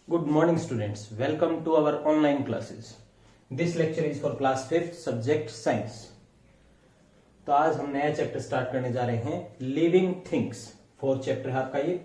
Good morning students, welcome to our online classes. This lecture is for class 5th subject science. तो आज हम नया chapter start करने जा रहे हैं लिविंग थिंग्स। 4th चैप्टर है आपका ये।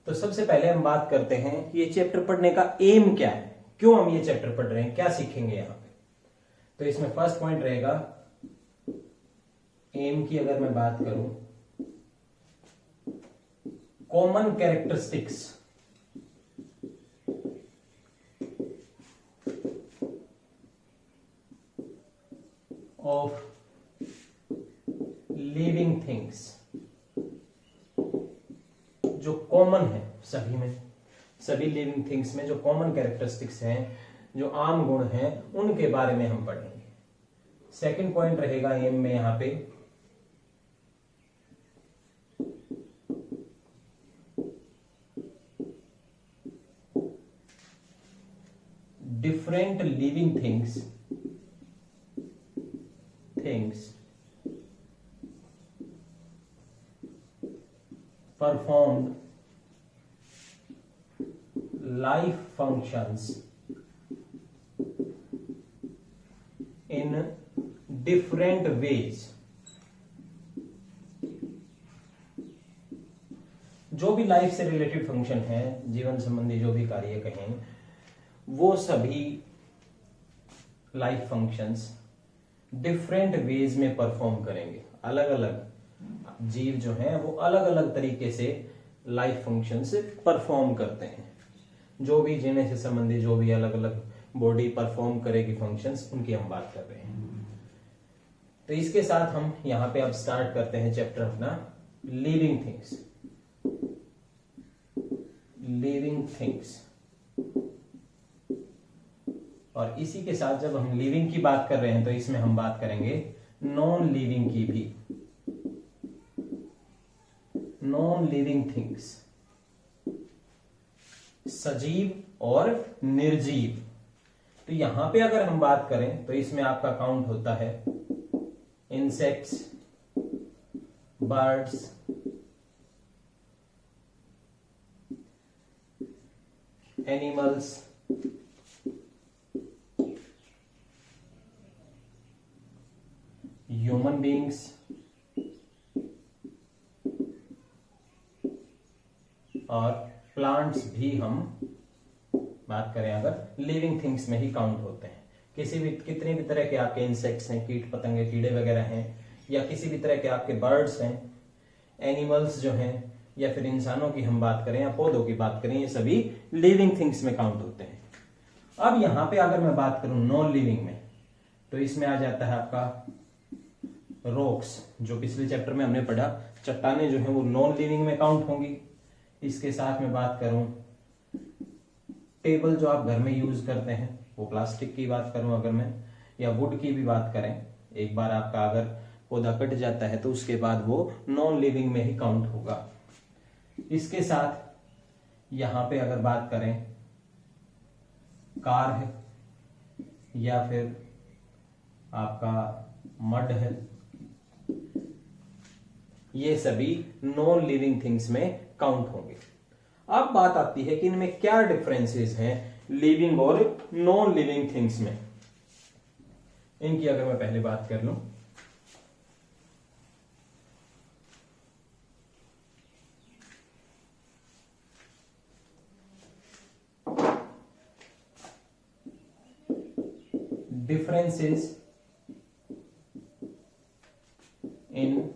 तो सबसे पहले हम बात करते हैं कि ये चैप्टर पढ़ने का एम क्या है, क्यों हम ये चैप्टर पढ़ रहे हैं, क्या सीखेंगे यहाँ पे। तो इसमें फर्स्ट पॉइंट रहेगा एम की। अगर मैं बात करूं common characteristics of living things, जो कॉमन है सभी में, सभी लिविंग थिंग्स में जो कॉमन कैरेक्टरिस्टिक्स हैं, जो आम गुण हैं, उनके बारे में हम पढ़ेंगे। सेकंड पॉइंट रहेगा एम में यहां पे different living things performed life functions in different ways। जो भी लाइफ से रिलेटेड फंक्शन है, जीवन संबंधी जो भी कार्य कहें, वो सभी लाइफ फंक्शंस डिफरेंट वेज में परफॉर्म करेंगे। अलग अलग जीव जो हैं वो अलग अलग तरीके से लाइफ फंक्शन से परफॉर्म करते हैं। जो भी जीने से संबंधित जो भी अलग अलग बॉडी परफॉर्म करेगी फंक्शंस, उनकी हम बात कर रहे हैं। तो इसके साथ हम यहां पे अब स्टार्ट करते हैं चैप्टर अपना लिविंग थिंग्स। लिविंग थिंग्स, और इसी के साथ जब हम लिविंग की बात कर रहे हैं तो इसमें हम बात करेंगे नॉन लिविंग की भी। नॉन लिविंग थिंग्स, सजीव और निर्जीव। तो यहां पे अगर हम बात करें तो इसमें आपका काउंट होता है insects, birds, animals, human beings और प्लांट्स भी हम बात करें अगर लिविंग थिंग्स में ही काउंट होते हैं। कितने भी तरह के आपके इंसेक्ट्स हैं, कीट पतंगे, कीड़े वगैरह हैं, या किसी भी तरह के आपके बर्ड्स हैं, एनिमल्स जो हैं, या फिर इंसानों की हम बात करें या पौधों की बात करें, ये सभी लिविंग थिंग्स में काउंट होते हैं। अब यहां पे अगर मैं बात करूं नॉन लिविंग में, तो इसमें आ जाता है आपका रॉक्स, जो पिछले चैप्टर में हमने पढ़ा। चट्टाने जो है वो नॉन लिविंग में काउंट होंगी। इसके साथ में बात करूं टेबल जो आप घर में यूज करते हैं, वो प्लास्टिक की बात करूं अगर मैं, या वुड की भी बात करें, एक बार आपका अगर पौधा कट जाता है तो उसके बाद वो नॉन लिविंग में ही काउंट होगा। इसके साथ यहां पे अगर बात करें कार है, या फिर आपका मड है, ये सभी नॉन लिविंग थिंग्स में काउंट होंगे। अब बात आती है कि इनमें क्या डिफरेंसेस हैं लिविंग और नॉन लिविंग थिंग्स में। इनकी अगर मैं पहले बात कर लूं, differences in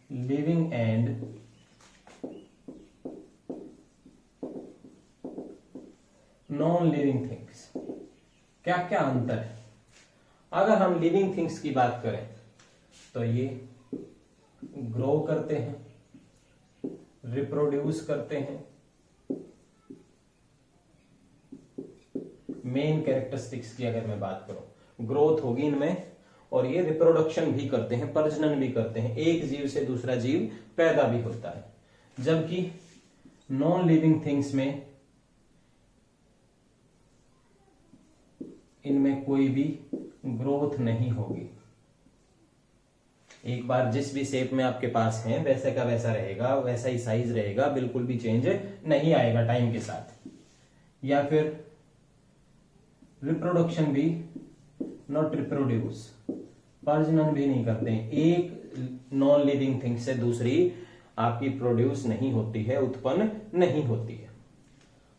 living and non living things, क्या क्या अंतर है। अगर हम लिविंग थिंग्स की बात करें तो ये ग्रो करते हैं, रिप्रोड्यूस करते हैं। मेन कैरेक्टरिस्टिक्स की अगर मैं बात करूं, ग्रोथ होगी इनमें, और ये रिप्रोडक्शन भी करते हैं, प्रजनन भी करते हैं, एक जीव से दूसरा जीव पैदा भी होता है। जबकि नॉन लिविंग थिंग्स में इनमें कोई भी ग्रोथ नहीं होगी। एक बार जिस भी शेप में आपके पास है वैसे का वैसा रहेगा, वैसा ही साइज रहेगा, बिल्कुल भी चेंज नहीं आएगा टाइम के साथ। या फिर रिप्रोडक्शन भी नॉट रिप्रोड्यूस, प्रजनन भी नहीं करते हैं, एक नॉन लिविंग थिंग से दूसरी आपकी प्रोड्यूस नहीं होती है, उत्पन्न नहीं होती है।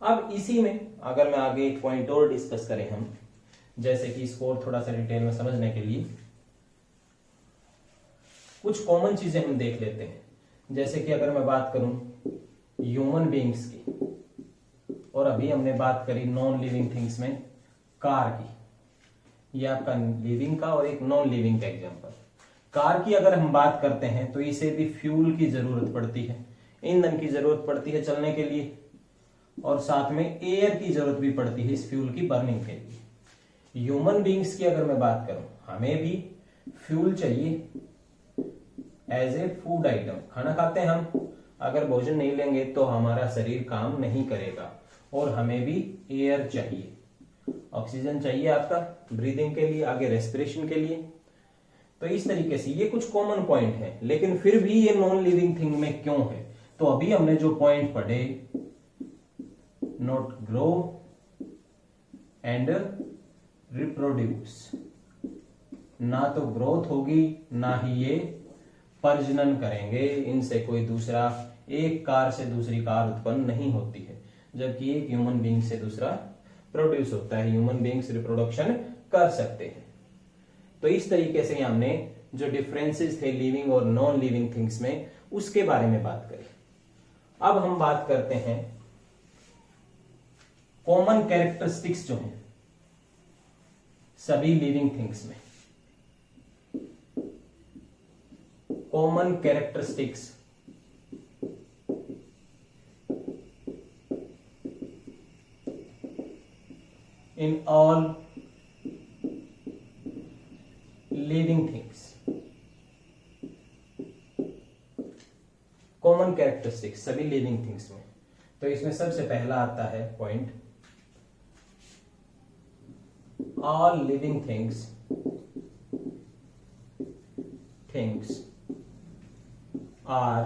अब इसी में अगर मैं आगे एक पॉइंट और डिस्कस करें हम, जैसे कि इसको और थोड़ा सा डिटेल में समझने के लिए कुछ कॉमन चीजें हम देख लेते हैं। जैसे कि अगर मैं बात करूं ह्यूमन बीइंग्स की, और अभी हमने बात करी नॉन लिविंग थिंग्स में कार की, ये आपका लिविंग का और एक नॉन लिविंग का एग्जांपल। कार की अगर हम बात करते हैं तो इसे भी फ्यूल की जरूरत पड़ती है, ईंधन की जरूरत पड़ती है चलने के लिए, और साथ में एयर की जरूरत भी पड़ती है इस फ्यूल की बर्निंग के लिए। ह्यूमन बीइंग्स की अगर मैं बात करूं, हमें भी फ्यूल चाहिए एज ए फूड आइटम। खाना खाते हैं हम, अगर भोजन नहीं लेंगे तो हमारा शरीर काम नहीं करेगा, और हमें भी एयर चाहिए, ऑक्सीजन चाहिए आपका ब्रीदिंग के लिए, आगे रेस्पिरेशन के लिए। तो इस तरीके से ये कुछ कॉमन पॉइंट है, लेकिन फिर भी ये नॉन लिविंग थिंग में क्यों है? तो अभी हमने जो पॉइंट पढ़े, नॉट ग्रो एंड रिप्रोड्यूस, ना तो ग्रोथ होगी ना ही ये प्रजनन करेंगे, इनसे कोई दूसरा, एक कार से दूसरी कार उत्पन्न नहीं होती है, जबकि एक ह्यूमन बीइंग से दूसरा प्रोड्यूस होता है। ह्यूमन बीइंग्स रिप्रोडक्शन कर सकते हैं। तो इस तरीके से हमने जो डिफरेंसेस थे लिविंग और नॉन लिविंग थिंग्स में, उसके बारे में बात करी। अब हम बात करते हैं कॉमन कैरेक्टरिस्टिक्स जो हैं सभी लिविंग थिंग्स में। Common characteristics in all living things, common characteristics सभी लिविंग थिंग्स में। तो इसमें सबसे पहला आता है point, all living things are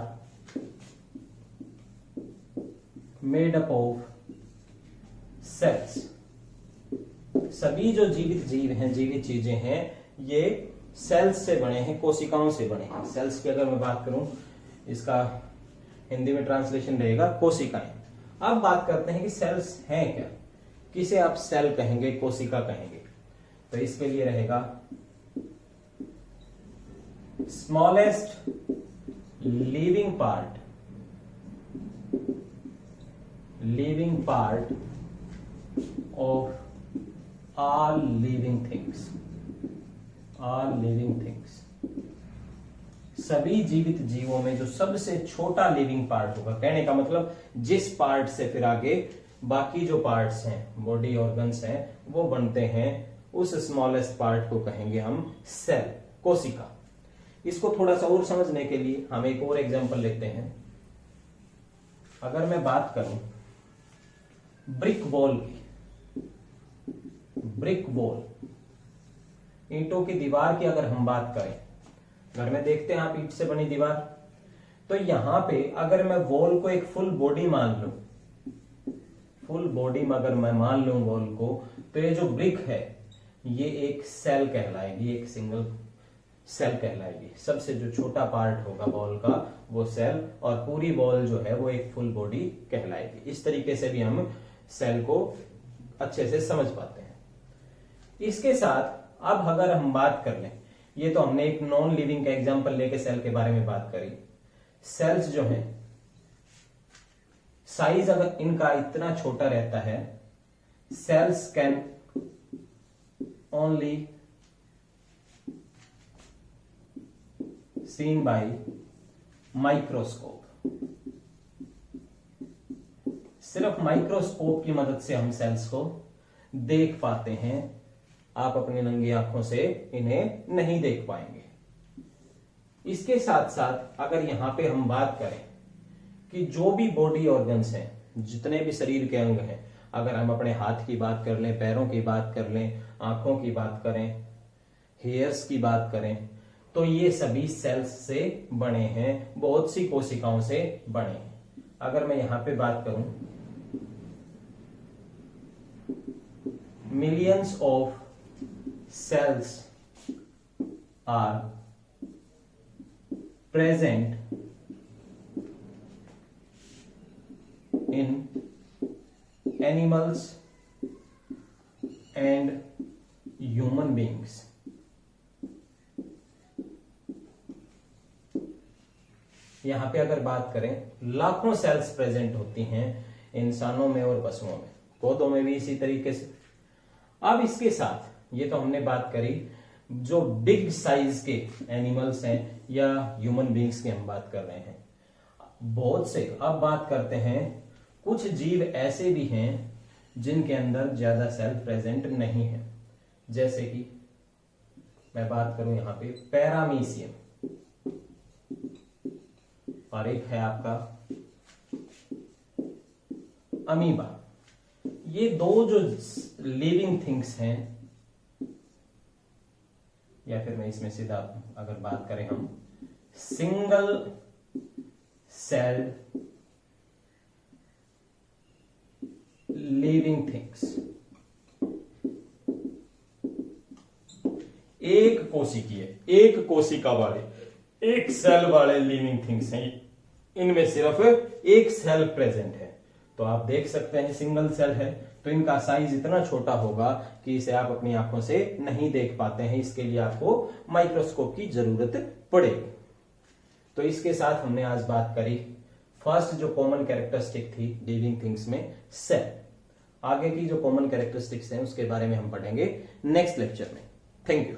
made up of cells. सभी जो जीवित जीव हैं, जीवित चीजें हैं, ये सेल्स से बने हैं, कोशिकाओं से बने हैं। सेल्स की अगर मैं बात करूं, इसका हिंदी में ट्रांसलेशन रहेगा कोशिकाएं। अब बात करते हैं कि सेल्स हैं क्या, किसे आप सेल कहेंगे, कोशिका कहेंगे। तो इसके लिए रहेगा smallest living part of all living things, सभी जीवित जीवों में जो सबसे छोटा लिविंग पार्ट होगा, कहने का मतलब जिस पार्ट से फिर आगे बाकी जो पार्ट्स हैं, बॉडी ऑर्गन्स हैं, वो बनते हैं, उस स्मॉलेस्ट पार्ट को कहेंगे हम सेल, कोशिका। इसको थोड़ा सा और समझने के लिए हम एक और एग्जांपल लेते हैं। अगर मैं बात करूं ब्रिक वॉल की, ब्रिक वॉल, ईंटों की दीवार की अगर हम बात करें, घर में देखते हैं आप ईंट से बनी दीवार, तो यहां पे अगर मैं वॉल को एक फुल बॉडी मान लूं, फुल बॉडी में अगर मैं मान लूं वॉल को, तो ये जो ब्रिक है ये एक सेल कहलाएगी, एक सिंगल सेल कहलाएगी। सबसे जो छोटा पार्ट होगा वॉल का वो सेल, और पूरी वॉल जो है वो एक फुल बॉडी कहलाएगी। इस तरीके से भी हम सेल को अच्छे से समझ पाते हैं। इसके साथ अब अगर हम बात कर लें, ये तो हमने एक नॉन लिविंग का एग्जांपल लेके सेल के बारे में बात करी। सेल्स जो हैं, साइज अगर इनका इतना छोटा रहता है, cells can only seen by microscope. सिर्फ माइक्रोस्कोप की मदद से हम सेल्स को देख पाते हैं, आप अपनी नंगी आंखों से इन्हें नहीं देख पाएंगे। इसके साथ साथ अगर यहां पे हम बात करें कि जो भी बॉडी ऑर्गन्स हैं, जितने भी शरीर के अंग हैं, अगर हम अपने हाथ की बात कर लें, पैरों की बात कर लें, आंखों की बात करें, हेयर्स की बात करें, तो ये सभी सेल्स से बने हैं, बहुत सी कोशिकाओं से बने हैं। अगर मैं यहां पे बात करूं, millions of cells are present in animals and human beings. यहां पे अगर बात करें, लाखों सेल्स प्रेजेंट होती हैं इंसानों में और पशुओं में, पौधों में भी इसी तरीके से। अब इसके साथ ये तो हमने बात करी जो बिग साइज के एनिमल्स हैं या ह्यूमन बीइंग्स की हम बात कर रहे हैं, बहुत से। अब बात करते हैं कुछ जीव ऐसे भी हैं जिनके अंदर ज्यादा सेल प्रेजेंट नहीं है, जैसे कि मैं बात करूं यहां पे पैरामीशियम, और एक है आपका अमीबा। ये दो जो लिविंग थिंग्स हैं, या फिर मैं इसमें सीधा अगर बात करें हम, सिंगल सेल्ड लिविंग थिंग्स, एक कोशिकीय, एक कोशिका वाले, एक सेल वाले लिविंग थिंग्स हैं। इनमें सिर्फ एक सेल प्रेजेंट है। तो आप देख सकते हैं सिंगल सेल है तो इनका साइज इतना छोटा होगा कि इसे आप अपनी आंखों से नहीं देख पाते हैं, इसके लिए आपको माइक्रोस्कोप की जरूरत पड़ेगी। तो इसके साथ हमने आज बात करी फर्स्ट जो कॉमन कैरेक्टरिस्टिक थी लिविंग थिंग्स में, सेल। आगे की जो कॉमन कैरेक्टरिस्टिक्स हैं उसके बारे में हम पढ़ेंगे नेक्स्ट लेक्चर में। Thank you.